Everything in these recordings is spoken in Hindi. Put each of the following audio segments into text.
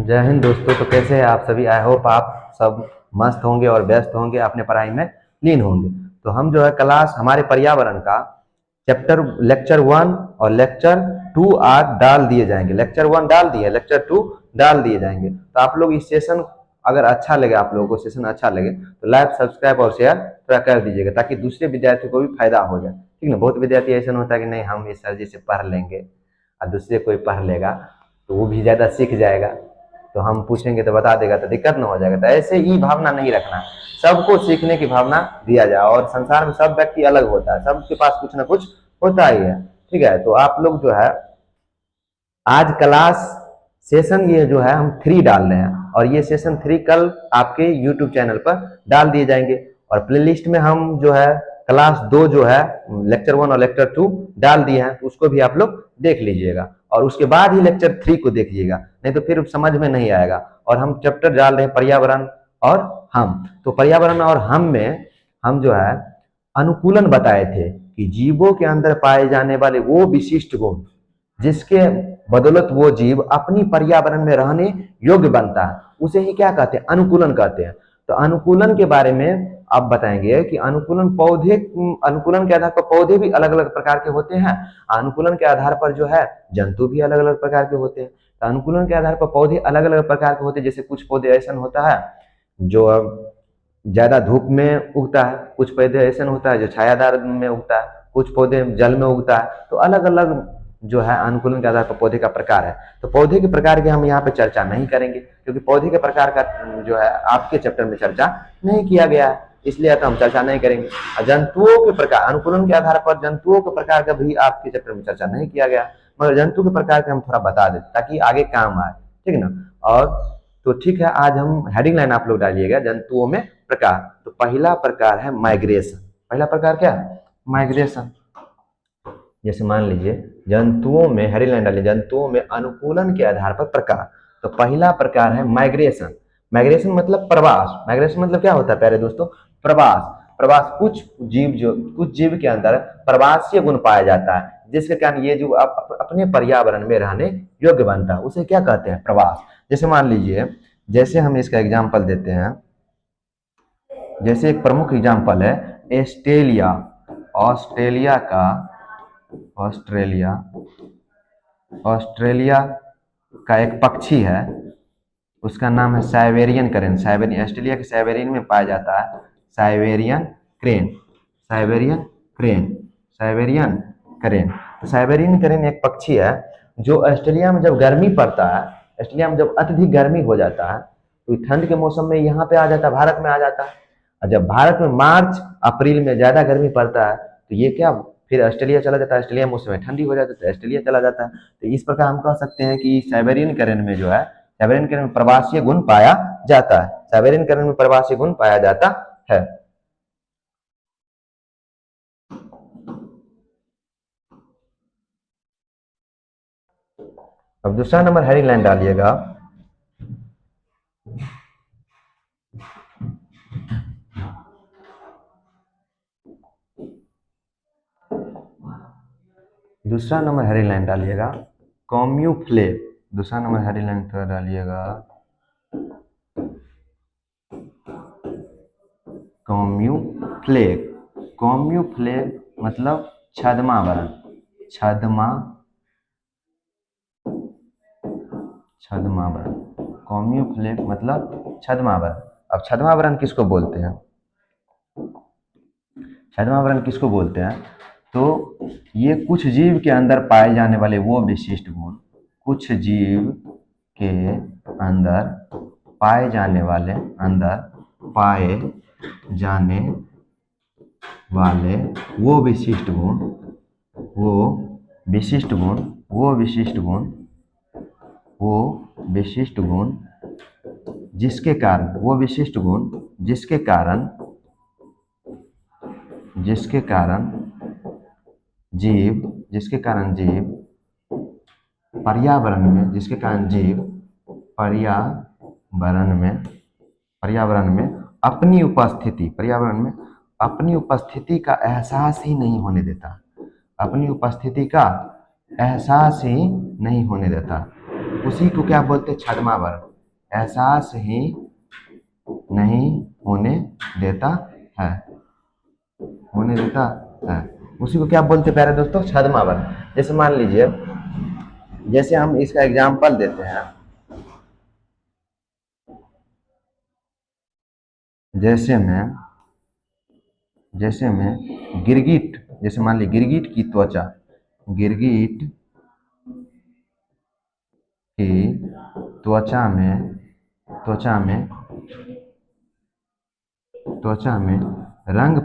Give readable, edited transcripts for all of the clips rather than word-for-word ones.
जय हिंद दोस्तों। तो कैसे हैं आप सभी? आई होप आप सब मस्त होंगे और व्यस्त होंगे, अपने पढ़ाई में लीन होंगे। तो हम जो है क्लास हमारे पर्यावरण का चैप्टर लेक्चर 1 और लेक्चर 2 आज डाल दिए जाएंगे। लेक्चर 1 डाल दिए, लेक्चर 2 डाल दिए जाएंगे। तो आप लोग इस सेशन अगर अच्छा लगे, आप लोगों को सेशन अच्छा लगे तो लाइक सब्सक्राइब और शेयर थोड़ा कर दीजिएगा, ताकि दूसरे विद्यार्थियों को भी फायदा हो जाए। ठीक है ना? बहुत विद्यार्थी ऐसा होता है कि नहीं, हम इस सर जी से पढ़ लेंगे और दूसरे कोई पढ़ लेगा तो वो भी ज़्यादा सीख जाएगा, तो हम पूछेंगे तो बता देगा तो दिक्कत न हो जाएगा। तो ऐसे ही भावना नहीं रखना, सबको सीखने की भावना दिया जाए। और संसार में सब व्यक्ति अलग होता है, सबके पास कुछ ना कुछ होता ही है। ठीक है, तो आप लोग जो है आज क्लास सेशन ये जो है हम 3 डाल रहे हैं, और ये सेशन 3 कल आपके यूट्यूब चैनल पर डाल दिए जाएंगे। और प्लेलिस्ट में हम जो है क्लास 2 जो है लेक्चर 1 और लेक्चर 2 डाल दिए हैं, तो उसको भी आप लोग देख लीजिएगा और उसके बाद ही लेक्चर 3 को देखिएगा, नहीं तो फिर समझ में नहीं आएगा। और हम चैप्टर डाल रहे हैं पर्यावरण और हम। तो पर्यावरण और हम में हम जो है अनुकूलन बताए थे कि जीवों के अंदर पाए जाने वाले वो विशिष्ट गुण जिसके बदौलत वो जीव अपनी पर्यावरण में रहने योग्य बनता है, उसे ही क्या कहते हैं? अनुकूलन कहते हैं। तो अनुकूलन के बारे में आप बताएंगे कि अनुकूलन के आधार पर पौधे भी अलग अलग प्रकार के होते हैं, अनुकूलन के आधार पर जो है जंतु भी अलग अलग प्रकार के होते हैं। तो अनुकूलन के आधार पर पौधे अलग अलग प्रकार के होते हैं। जैसे कुछ पौधे ऐसा होता है जो ज्यादा धूप में उगता है, कुछ पौधे ऐसा होता है जो छायादार में उगता है, कुछ पौधे जल में उगता है। तो अलग अलग जो है अनुकूलन के आधार पर पौधे का प्रकार है। तो पौधे के प्रकार की हम यहाँ पे चर्चा नहीं करेंगे, क्योंकि पौधे के प्रकार का जो है आपके चैप्टर में चर्चा नहीं किया गया है, इसलिए तो हम चर्चा नहीं करेंगे। जंतुओं के प्रकार, अनुकूलन के आधार पर जंतुओं के प्रकार का भी आपके चैप्टर में चर्चा नहीं किया गया, मगर जंतु के प्रकार का हम थोड़ा बता दें ताकि आगे काम आए। ठीक है ना? और तो ठीक है, आज हम हेडिंग लाइन आप लोग डालिएगा, जंतुओं में प्रकार। तो पहला प्रकार है माइग्रेशन। पहला प्रकार क्या है? माइग्रेशन। जैसे मान लीजिए जंतुओं में, हेडिंग लाइन डालिए, जंतुओं में अनुकूलन के आधार पर प्रकार। तो पहला प्रकार है माइग्रेशन। माइग्रेशन मतलब प्रवास। माइग्रेशन मतलब क्या होता है प्यारे दोस्तों? प्रवास। प्रवास कुछ जीव के अंदर प्रवासीय गुण पाया जाता है, जिसके कारण ये जो अपने पर्यावरण में रहने योग्य बनता है, उसे क्या कहते हैं? प्रवास। जैसे मान लीजिए, जैसे हम इसका एग्जाम्पल देते हैं, जैसे एक प्रमुख एग्जाम्पल है ऑस्ट्रेलिया। ऑस्ट्रेलिया का एक पक्षी है, उसका नाम है साइबेरियन क्रेन। साइबेरियन, ऑस्ट्रेलिया के साइबेरियन में पाया जाता है साइबेरियन क्रेन। तो साइबेरियन क्रेन एक पक्षी है जो ऑस्ट्रेलिया में जब गर्मी पड़ता है, ऑस्ट्रेलिया में जब अत्यधिक गर्मी हो जाता है, तो ठंड के मौसम में यहाँ पे आ जाता है, भारत में आ जाता है। और जब भारत में मार्च अप्रैल में ज्यादा गर्मी पड़ता है तो ये क्या फिर ऑस्ट्रेलिया चला जाता है। ऑस्ट्रेलिया मौसम में ठंडी हो जाती है तो ऑस्ट्रेलिया चला जाता है। तो इस प्रकार हम कह सकते हैं कि साइबेरियन क्रेन में जो है, साइबेरियन क्रेन में प्रवासीय गुण पाया जाता है। साइबेरियन क्रेन में प्रवासीय गुण पाया जाता है। अब दूसरा नंबर हेडिंग लाइन डालिएगा, दूसरा नंबर हेडिंग लाइन डालिएगा कॉम्यूफ्लेग। दूसरा नंबर हेडिंग लाइन थोड़ा डालिएगा कॉम्यूफ्लेग। कॉम्यूफ्लेग मतलब छद्मावरण। छद्मावरण। कॉम्यूफ्लेग मतलब छद्मावरण। अब छद्मावरण किसको बोलते हैं? छद्मावरण किसको बोलते हैं? तो ये कुछ जीव के अंदर पाए जाने वाले वो विशिष्ट गुण, कुछ जीव के अंदर पाए जाने वाले वो विशिष्ट गुण जिसके कारण जीव पर्यावरण में अपनी उपस्थिति का एहसास ही नहीं होने देता। उसी को क्या बोलते हैं? छद्मावरण। एहसास ही नहीं होने देता है, होने देता है। उसी को क्या बोलते हैं प्यारे दोस्तों? छद्मावरण। जैसे मान लीजिए, जैसे हम इसका एग्जाम्पल देते हैं, जैसे में गिरगिट, जैसे मान ली गिरगिट की त्वचा, गिरगिट की त्वचा में त्वचा में त्वचा में रंग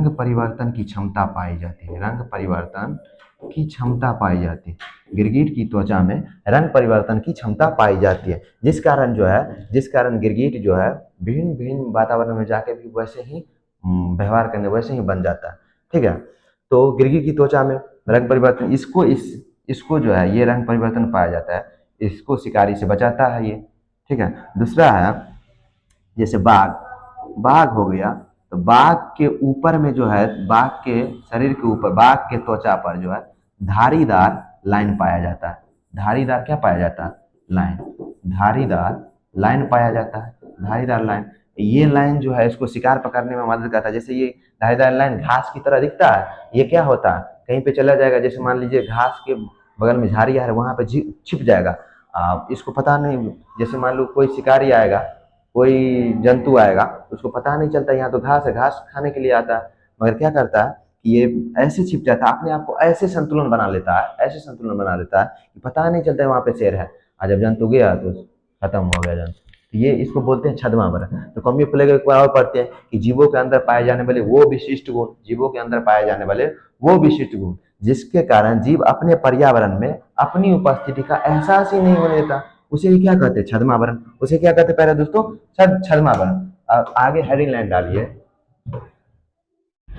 परिवर्तन की क्षमता पाई जाती है, रंग परिवर्तन की क्षमता पाई जाती है। गिरगिट की त्वचा में रंग परिवर्तन की क्षमता पाई जाती है, जिस कारण गिरगिट जो है विभिन्न विभिन्न वातावरण में जाके भी वैसे ही व्यवहार करने वैसे ही बन जाता है। ठीक है, तो गिरगिट की त्वचा में रंग परिवर्तन, इसको जो है ये रंग परिवर्तन पाया जाता है, इसको शिकारी से बचाता है ये। ठीक है, दूसरा है जैसे बाघ हो गया, तो बाघ के ऊपर में जो है, बाघ के शरीर के ऊपर, बाघ के त्वचा पर जो है धारीदार लाइन पाया जाता है। धारीदार क्या पाया जाता है? लाइन, धारीदार लाइन पाया जाता है, धारीदार लाइन। ये लाइन जो है इसको शिकार पकड़ने में मदद करता है। जैसे ये धारीदार लाइन घास की तरह दिखता है, ये क्या होता है, कहीं पे चला जाएगा, जैसे मान लीजिए घास के बगल में झाड़ियाँ है, वहां पे छिप जाएगा, इसको पता नहीं। जैसे मान लो कोई शिकारी आएगा, कोई जंतु आएगा, उसको पता नहीं चलता यहाँ तो घास है, घास खाने के लिए आता है, मगर क्या करता है कि ये ऐसे छिप जाता है, अपने आप को ऐसे संतुलन बना लेता है, ऐसे संतुलन बना लेता है कि पता नहीं चलता है वहाँ पे शेर है, और जब जंतु गया तो खत्म हो गया जंतु। तो ये इसको बोलते हैं छद्मावरण। तो कमी प्लेग एक बार और पढ़ते हैं कि जीवों के अंदर पाए जाने वाले वो विशिष्ट गुण, जीवों के अंदर पाए जाने वाले वो विशिष्ट गुण जिसके कारण जीव अपने पर्यावरण में अपनी उपस्थिति का एहसास ही नहीं होने देता, उसे ही क्या कहते हैं? छद्मावरण। उसे क्या कहते हैं प्यारे दोस्तों? छद्मावरण। आगे हेडिंग लाइन डालिए।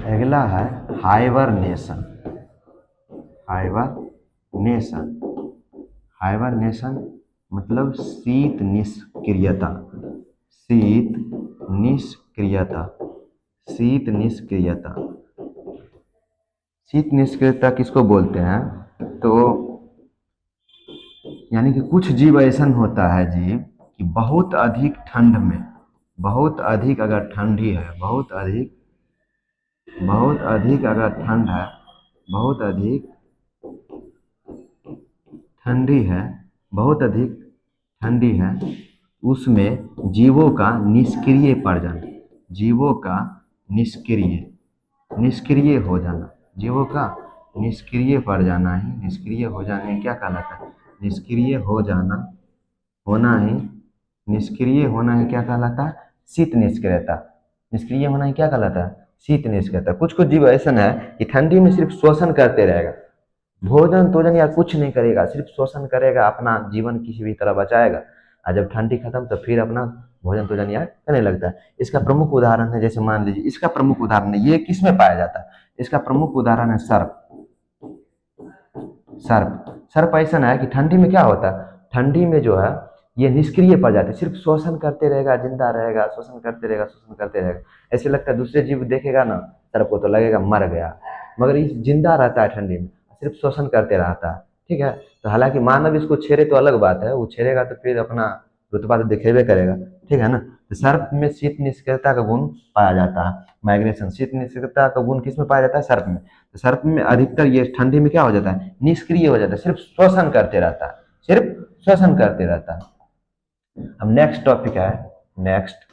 अगला है हाइबरनेशन। हाइबरनेशन, हाइबरनेशन मतलब शीत निष्क्रियता, शीत निष्क्रियता, शीत निष्क्रियता। शीत निष्क्रियता किसको बोलते हैं? तो यानी कि कुछ जीव ऐसा होता है जीव कि बहुत अधिक ठंड में, बहुत अधिक अगर ठंडी है, बहुत अधिक अगर ठंड है, बहुत अधिक ठंडी है, बहुत अधिक ठंडी है, उसमें जीवों का निष्क्रिय पड़ जाना, जीवों का निष्क्रिय हो जाना, जीवों का निष्क्रिय पड़ जाना ही निष्क्रिय हो जाने क्या कहलाता है? निष्क्रिय हो जाना, होना ही निष्क्रिय होना ही क्या कहलाता है? शीत निष्क्रियता। निष्क्रिय होना ही क्या कहलाता है? शीत निष्क्रियता। कुछ जीव ऐसा है कि ठंडी में सिर्फ शोषण करते रहेगा, भोजन तोजन या कुछ नहीं करेगा, सिर्फ शोषण करेगा, अपना जीवन किसी भी तरह बचाएगा, और जब ठंडी खत्म तो फिर अपना भोजन तोजन या करने लगता है। इसका प्रमुख उदाहरण है, जैसे मान लीजिए इसका प्रमुख उदाहरण है, ये किस में पाया जाता है? इसका प्रमुख उदाहरण है सर्प। सर्प ऐसा है कि ठंडी में क्या होता है? ठंडी में जो है ये निष्क्रिय पड़ जाते, सिर्फ शोषण करते रहेगा, जिंदा रहेगा, शोषण करते रहेगा, शोषण करते रहेगा। ऐसे लगता है दूसरे जीव देखेगा ना सर्प को तो लगेगा मर गया, मगर ये जिंदा रहता है ठंडी में, सिर्फ शोषण करते रहता है। ठीक है, तो हालांकि मानव इसको छेड़े तो अलग बात है, वो छेड़ेगा तो फिर अपना रुतबा तो दिखेबे करेगा। ठीक है ना, तो सर्प में शीत निष्क्रियता का गुण पाया जाता है। माइग्रेशन, शीत निष्क्रियता का गुण किस में पाया जाता है? सर्प में। तो सर्प में अधिकतर ये ठंडी में क्या हो जाता है? निष्क्रिय हो जाता है, सिर्फ शोषण करते रहता है, सिर्फ शोषण करते रहता है। अब नेक्स्ट टॉपिक है, नेक्स्ट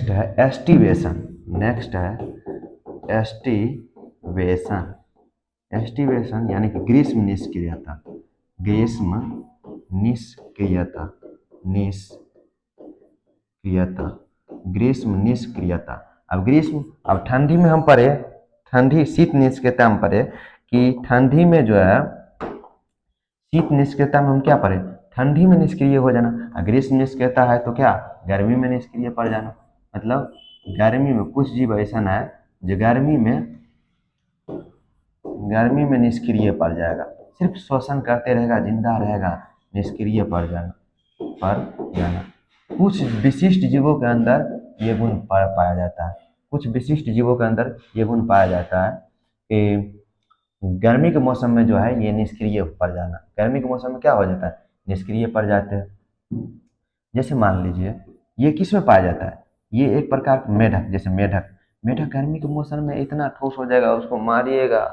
है एस्टिवेशन। नेक्स्ट है एस्टिवेशन। एस्टिवेशन यानी कि ग्रीष्म निष्क्रियता, ग्रीष्म निष्क्रियता, ग्रीष्म निष्क्रियता। अब ठंडी में हम पढ़े, ठंडी शीत निष्क्रियता में पढ़े कि ठंडी में जो है शीत निष्क्रियता में हम क्या पढ़े? ठंडी में निष्क्रिय हो जाना। ग्रीष्म निष्क्रियता है तो क्या? गर्मी में निष्क्रिय पड़ जाना। मतलब गर्मी में कुछ जीव ऐसा है जो गर्मी में निष्क्रिय पड़ जाएगा, सिर्फ शोषण करते रहेगा, जिंदा रहेगा, निष्क्रिय पड़ जाना। कुछ विशिष्ट जीवों के अंदर ये गुण पाया जाता है। कुछ विशिष्ट जीवों के अंदर ये गुण पाया जाता है कि गर्मी के मौसम में जो है ये निष्क्रिय पड़ जाना। गर्मी के मौसम में क्या हो जाता है, निष्क्रिय पड़ जाते हैं। जैसे मान लीजिए ये किस में पाया जाता है, ये एक प्रकार का मेढक, जैसे मेढक, मेढक गर्मी के मौसम में इतना ठोस हो जाएगा, उसको मारिएगा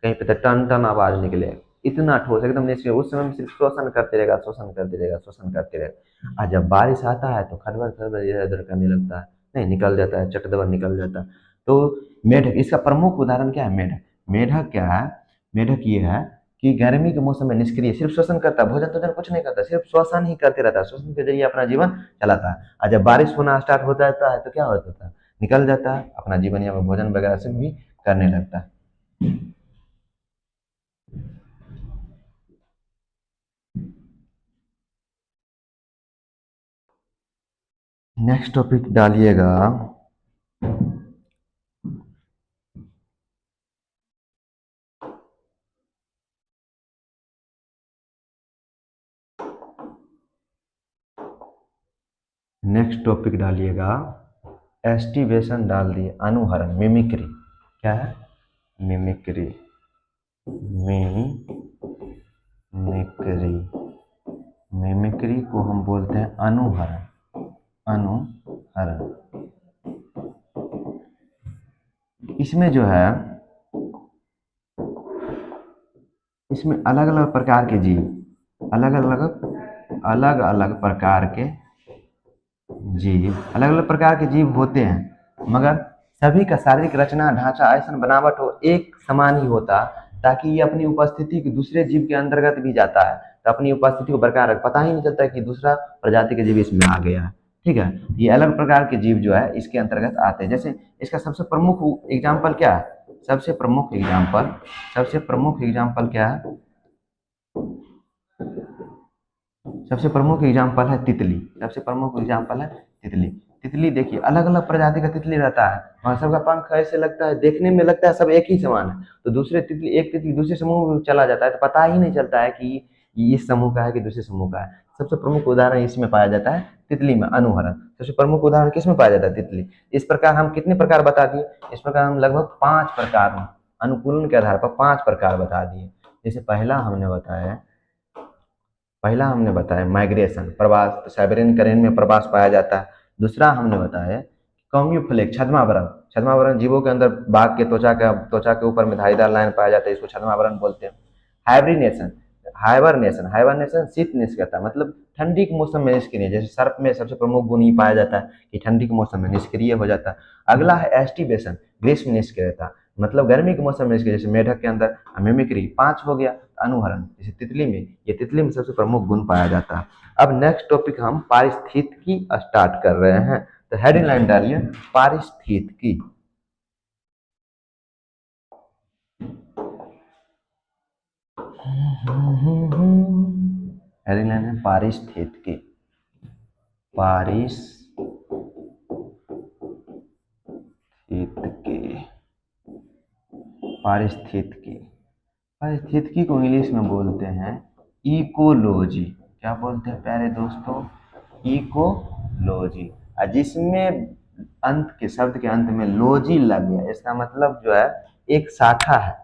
कहीं पे तो टन टन आवाज निकलेगा, इतना ठोस एकदम निष्क्रिय। उस समय में सिर्फ शोषण करते रहेगा, शोषण करते रहेगा, शोषण करते रहेगा। और जब बारिश आता है तो खदबद खदबद इधर उधर करने लगता है, नहीं निकल जाता है, चटदबर निकल जाता है। तो मेढक, इसका प्रमुख उदाहरण क्या है, मेढक। मेढक क्या है, मेढक ये है कि गर्मी के मौसम में निष्क्रिय, सिर्फ श्वसन करता है, भोजन तोजन कुछ नहीं करता, सिर्फ श्वसन ही करते रहता है, श्वसन के जरिए अपना जीवन चलाता है। और जब बारिश होना स्टार्ट हो जाता है तो क्या होता है, निकल जाता है, अपना जीवन यहाँ पर भोजन वगैरह सब भी करने लगता है। नेक्स्ट टॉपिक डालिएगा, नेक्स्ट टॉपिक डालिएगा एस्टिवेशन डाल दिए, अनुहरण, मिमिक्री। क्या है, मिमिक्री, मिमिक्री, मिमिक्री को हम बोलते हैं अनुहरण, अनुहरण। इसमें जो है, इसमें अलग अलग प्रकार के जीव, अलग अलग प्रकार के जीव, अलग अलग प्रकार के जीव होते हैं, मगर सभी का शारीरिक रचना ढांचा ऐसा बनावट हो एक समान ही होता, ताकि ये अपनी उपस्थिति के दूसरे जीव के अंतर्गत भी जाता है, तो अपनी उपस्थिति को बरकरार रख, पता ही नहीं चलता कि दूसरा प्रजाति के जीव इसमें आ गया है। ठीक है, ये अलग प्रकार के जीव जो है इसके अंतर्गत आते हैं। जैसे इसका सबसे प्रमुख एग्जाम्पल क्या है, सबसे प्रमुख एग्जाम्पल क्या है, सबसे प्रमुख एग्जाम्पल है तितली, सबसे प्रमुख एग्जाम्पल है तितली। तितली देखिए, अलग अलग प्रजाति का तितली रहता है, वहाँ सबका पंख ऐसे लगता है, देखने में लगता है सब एक ही समान है, तो दूसरे तितली, एक तितली दूसरे समूह में चला जाता है तो पता ही नहीं चलता है कि ये इस समूह का है कि दूसरे समूह का है। सबसे प्रमुख उदाहरण इसमें पाया जाता है तितली में, अनुहरण। सबसे प्रमुख उदाहरण किसमें पाया जाता है, तितली। इस प्रकार हम कितने प्रकार बता दिए, इस प्रकार हम लगभग 5 प्रकार, अनुकूलन के आधार पर 5 प्रकार बता दिए। जैसे पहला हमने बताया माइग्रेशन, प्रवास, तो साइबेरियन करेन में प्रवास पाया जाता है। दूसरा हमने बताया कॉम्यूफ्लेक्स, छद्मावरण, छद्मावरण जीवों के अंदर बाघ के त्वचा के ऊपर में धारीदार लाइन पाया जाता है, इसको छद्मावरण बोलते हैं। हाइबरनेशन शीत निष्क्रियता, मतलब ठंडी के मौसम में निष्क्रिय, जैसे सर्प में सबसे प्रमुख गुण ही पाया जाता है कि ठंडी के मौसम में निष्क्रिय हो जाता है। अगला है एस्टिवेशन, ग्रीष्म निष्क्रियता, मतलब गर्मी के मौसम में निष्क्रिय, जैसे मेढक के अंदर मिमिक्री। 5 हो गया अनुहरण, जैसे तितली में, ये तितली में सबसे प्रमुख गुण पाया जाता है। अब नेक्स्ट टॉपिक हम पारिस्थितिकी स्टार्ट कर रहे हैं, तो हेडिंग लाइन डालिए पारिस्थितिकी। हेडिंग लाइन है पारिस्थितिकी, पारिस्थितिकी को इंग्लिश में बोलते हैं इकोलॉजी। क्या बोलते हैं प्यारे दोस्तों, इकोलॉजी। जिसमें अंत के शब्द के अंत में लॉजी लग गया, इसका मतलब जो है एक शाखा है,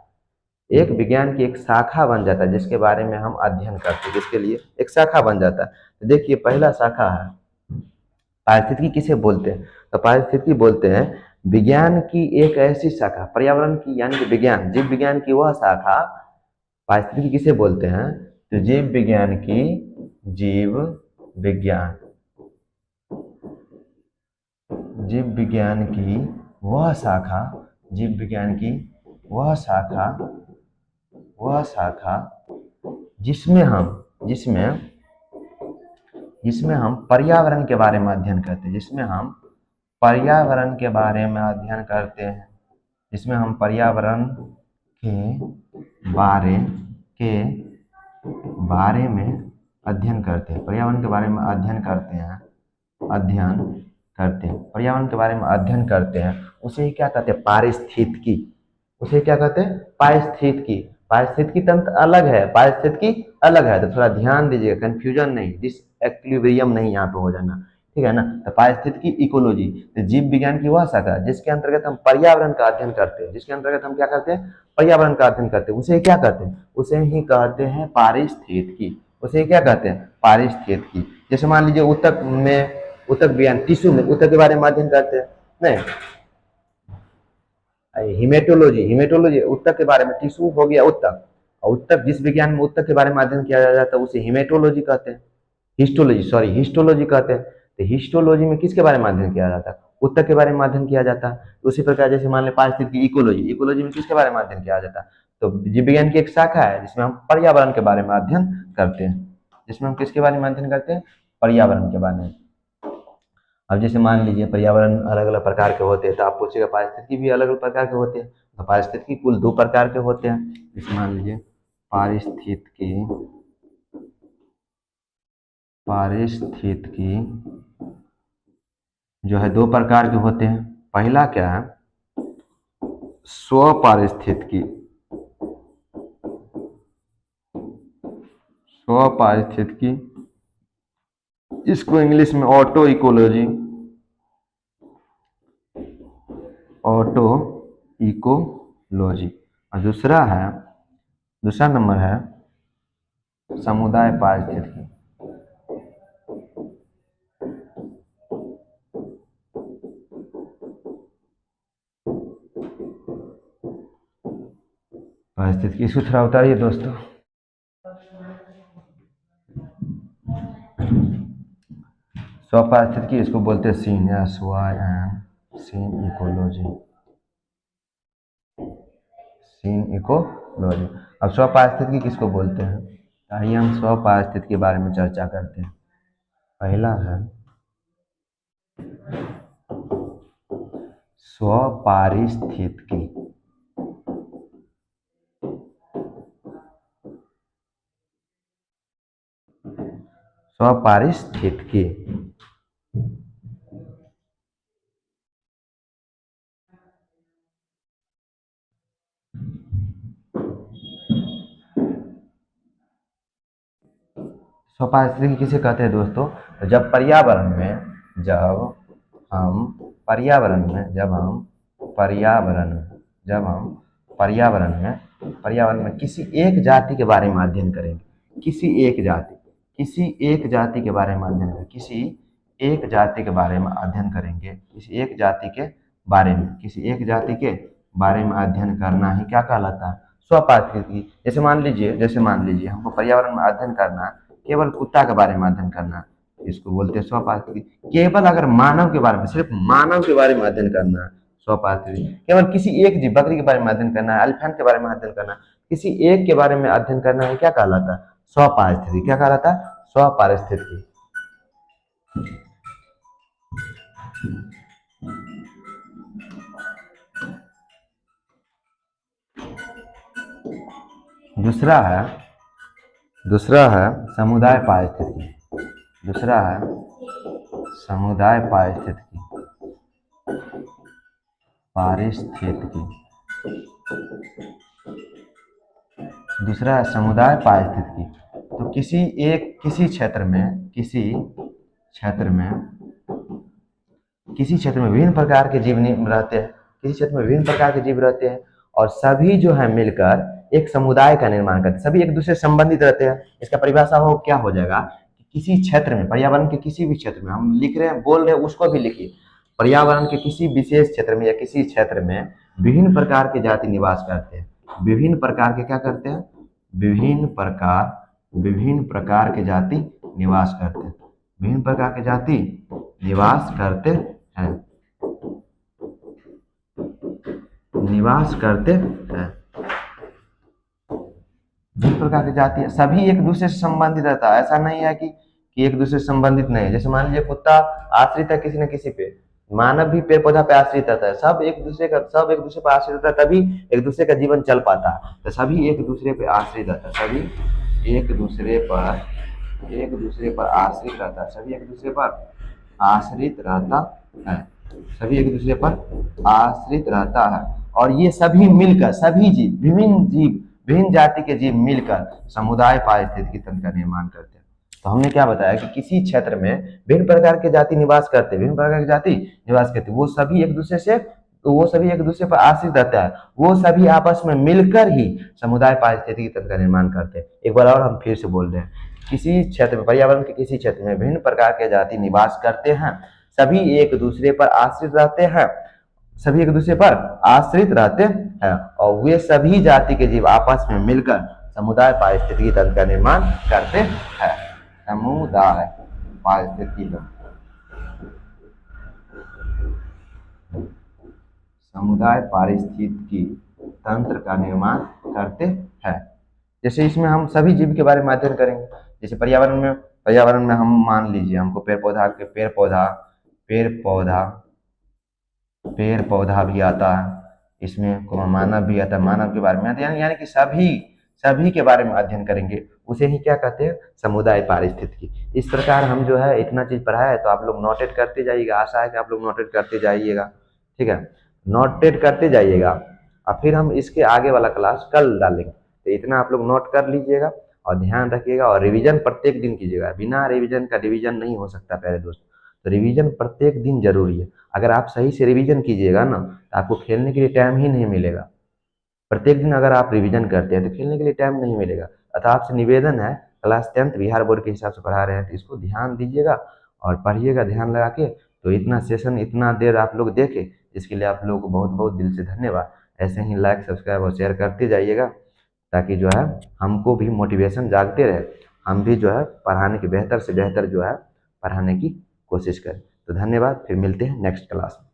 एक विज्ञान की एक शाखा बन जाता है, जिसके बारे में हम अध्ययन करते हैं, जिसके लिए एक शाखा बन जाता है। तो देखिए पहला शाखा है पारिस्थितिकी, किसे बोलते हैं, तो पारिस्थितिकी बोलते हैं विज्ञान की एक ऐसी शाखा, पर्यावरण की यानी कि विज्ञान, जीव विज्ञान की वह शाखा। पारिस्थितिकी किसे बोलते हैं, तो जीव विज्ञान की वह शाखा जिसमें हम पर्यावरण के बारे में अध्ययन करते हैं, जिसमें हम पर्यावरण के बारे में अध्ययन करते हैं, जिसमें हम पर्यावरण के बारे में अध्ययन करते हैं, पर्यावरण के बारे में अध्ययन करते हैं, पर्यावरण के बारे में अध्ययन करते हैं, उसे क्या कहते हैं, पारिस्थितिकी। उसे क्या कहते हैं, पारिस्थितिकी। पारिस्थितिकी तंत्र अलग है, पारिस्थितिकी अलग है, तो थोड़ा ध्यान दीजिएगा, कंफ्यूजन नहीं, डिसइक्विलिब्रियम नहीं यहाँ पे हो जाना। ठीक है ना। तो पारिस्थितिकी इकोलॉजी तो जीव विज्ञान की वह शाखा जिसके अंतर्गत हम पर्यावरण का अध्ययन करते हैं, जिसके अंतर्गत हम क्या करते हैं, पर्यावरण का अध्ययन करते हैं, उसे क्या कहते हैं, उसे ही कहते हैं पारिस्थितिकी, उसे क्या कहते हैं, पारिस्थितिकी। जैसे मान लीजिए ऊतक में, ऊतक विज्ञान टिश्यू में ऊतक के बारे में अध्ययन करते हैं, नहीं हिमेटोलॉजी, हिमेटोलॉजी ऊतक के बारे में, टिश्यू हो गया ऊतक, और ऊतक जिस विज्ञान में ऊतक के बारे में अध्ययन किया जाता है उसे हिमेटोलॉजी कहते हैं, हिस्टोलॉजी सॉरी हिस्टोलॉजी कहते हैं। तो हिस्टोलॉजी में किसके बारे में अध्ययन किया जाता है, ऊतक के बारे में अध्ययन किया जाता है। उसी प्रकार जैसे मान लें पारिस्थितिकी इकोलॉजी, इकोलॉजी में किसके बारे में अध्ययन किया जाता है, तो जीव विज्ञान की एक शाखा है जिसमें हम पर्यावरण के बारे में अध्ययन करते हैं, जिसमें हम किसके बारे में अध्ययन करते हैं, पर्यावरण के बारे में। अब जैसे मान लीजिए पर्यावरण अलग अलग प्रकार के होते हैं, तो आप पूछिएगा पारिस्थितिकी भी अलग अलग प्रकार के होते हैं। तो पारिस्थितिकी कुल 2 प्रकार के होते हैं। जैसे मान लीजिए पारिस्थितिकी जो है 2 प्रकार के होते हैं। पहला क्या है, स्वपारिस्थितिकी, स्वपारिस्थितिकी, इसको इंग्लिश में ऑटो इकोलॉजी, ऑटो इकोलॉजी। और दूसरा नंबर है समुदाय पारिस्थितिकी, पारिस्थितिकी। इसको थोड़ा उतारिए दोस्तों। स्वपारिस्थितिकी इसको बोलते हैं syn, synecology, synecology. अब स्वपारिस्थितिकी किसको बोलते हैं, आइए हम स्वपारिस्थितिकी के बारे में चर्चा करते हैं। पहला है स्वपारिस्थितिकी, स्वपारिस्थितिकी स्वपारिस्थितिकी किसे कहते हैं दोस्तों, तो जब पर्यावरण में, पर्यावरण में किसी एक जाति के बारे में अध्ययन करेंगे, किसी एक जाति के बारे में अध्ययन करेंगे, किसी एक जाति के बारे में अध्ययन करेंगे, किसी एक जाति के बारे में अध्ययन करना ही क्या कहलाता है, स्वपारिस्थितिकी। जैसे मान लीजिए हमको पर्यावरण में अध्ययन करना है, केवल कुत्ता के बारे में अध्ययन करना, इसको बोलते हैं स्वपारिस्थितिकी। केवल अगर मानव के बारे में, सिर्फ मानव के बारे में अध्ययन करना है, स्वपारिस्थितिकी। केवल किसी एक जीव, बकरी के बारे में अध्ययन करना है, एलिफेंट के बारे में अध्ययन करना है, किसी एक के बारे में अध्ययन करना है, क्या कहलाता है, स्वपारिस्थितिकी। क्या कहलाता है, स्वपारिस्थितिकी। दूसरा है समुदाय पारिस्थितिकी, दूसरा है समुदाय पारिस्थितिकी। तो किसी क्षेत्र में विभिन्न प्रकार के जीव रहते हैं, और सभी जो है मिलकर एक समुदाय का निर्माण करते हैं, सभी एक दूसरे से संबंधित रहते हैं। इसका परिभाषा क्या हो जाएगा, किसी क्षेत्र में, पर्यावरण के किसी भी क्षेत्र में, हम लिख रहे हैं, बोल रहे हैं, उसको भी लिखिए। पर्यावरण के किसी विशेष क्षेत्र में या किसी क्षेत्र में विभिन्न प्रकार के जाति निवास करते हैं, विभिन्न प्रकार के क्या करते हैं, विभिन्न प्रकार के जाति निवास करते हैं, विभिन्न प्रकार के जाति निवास करते हैं, विभिन्न प्रकार की जाति, सभी एक दूसरे से संबंधित रहता है। ऐसा नहीं है कि एक दूसरे से संबंधित नहीं है। जैसे मान लीजिए कुत्ता आश्रित है किसी न किसी पे, मानव भी पेड़ पौधा पे आश्रित रहता है, सब एक दूसरे पर आश्रित रहता है, तभी एक दूसरे का जीवन चल पाता है। तो सभी एक दूसरे पे आश्रित रहता है, सभी एक दूसरे पर आश्रित रहता है, और ये सभी मिलकर, विभिन्न जाति के जीव मिलकर समुदाय पारिस्थितिकी तंत्र का निर्माण करते हैं। तो हमने क्या बताया कि किसी क्षेत्र में विभिन्न प्रकार के जाति निवास करते, विभिन्न प्रकार की जाति निवास करते, वो सभी एक दूसरे से, तो वो सभी एक दूसरे पर आश्रित रहता है, वो सभी आपस में मिलकर ही समुदाय पारिस्थितिकी तंत्र का निर्माण करते हैं। एक बार और हम फिर से बोल रहे हैं, किसी क्षेत्र में, पर्यावरण के किसी क्षेत्र में विभिन्न प्रकार के जाति निवास करते हैं, सभी एक दूसरे पर आश्रित रहते हैं, सभी एक दूसरे पर आश्रित रहते हैं, और वे सभी जाति के जीव आपस में मिलकर समुदाय पारिस्थितिकी तंत्र का निर्माण करते हैं। समुदाय पारिस्थितिकी तंत्र, समुदाय पारिस्थितिकी तंत्र का निर्माण करते हैं। जैसे इसमें हम सभी जीव के बारे में अध्ययन करेंगे। जैसे पर्यावरण में हम मान लीजिए हमको पेड़ पौधा भी आता है, इसमें मानव भी आता है, मानव के बारे में आता है, यानी कि सभी के बारे में अध्ययन करेंगे, उसे ही क्या कहते हैं, समुदाय पारिस्थितिकी। इस प्रकार हम जो है इतना चीज पढ़ा है, तो आप लोग नोटेट करते जाइएगा, आशा है कि आप लोग नोटेट करते जाइएगा, ठीक है, नोटेट करते जाइएगा, और फिर हम इसके आगे वाला क्लास कल डालेंगे। तो इतना आप लोग नोट कर लीजिएगा और ध्यान रखिएगा, और रिवीजन प्रत्येक दिन कीजिएगा, बिना रिवीजन का डिवीजन नहीं हो सकता प्यारे दोस्त। तो रिवीजन प्रत्येक दिन जरूरी है। अगर आप सही से रिवीजन कीजिएगा ना, तो आपको खेलने के लिए टाइम ही नहीं मिलेगा। प्रत्येक दिन अगर आप रिवीजन करते हैं तो खेलने के लिए टाइम नहीं मिलेगा। अतः आपसे निवेदन है, क्लास 10th बिहार बोर्ड के हिसाब से पढ़ा रहे हैं, तो इसको ध्यान दीजिएगा और पढ़िएगा ध्यान लगा के। तो इतना सेशन इतना देर आप लोग देखे, इसके लिए आप लोगों को बहुत बहुत दिल से धन्यवाद। ऐसे ही लाइक सब्सक्राइब और शेयर करते जाइएगा, ताकि जो है हमको भी मोटिवेशन जागते रहे, हम भी जो है पढ़ाने की बेहतर से बेहतर जो है पढ़ाने की कोशिश करें। तो धन्यवाद, फिर मिलते हैं नेक्स्ट क्लास में।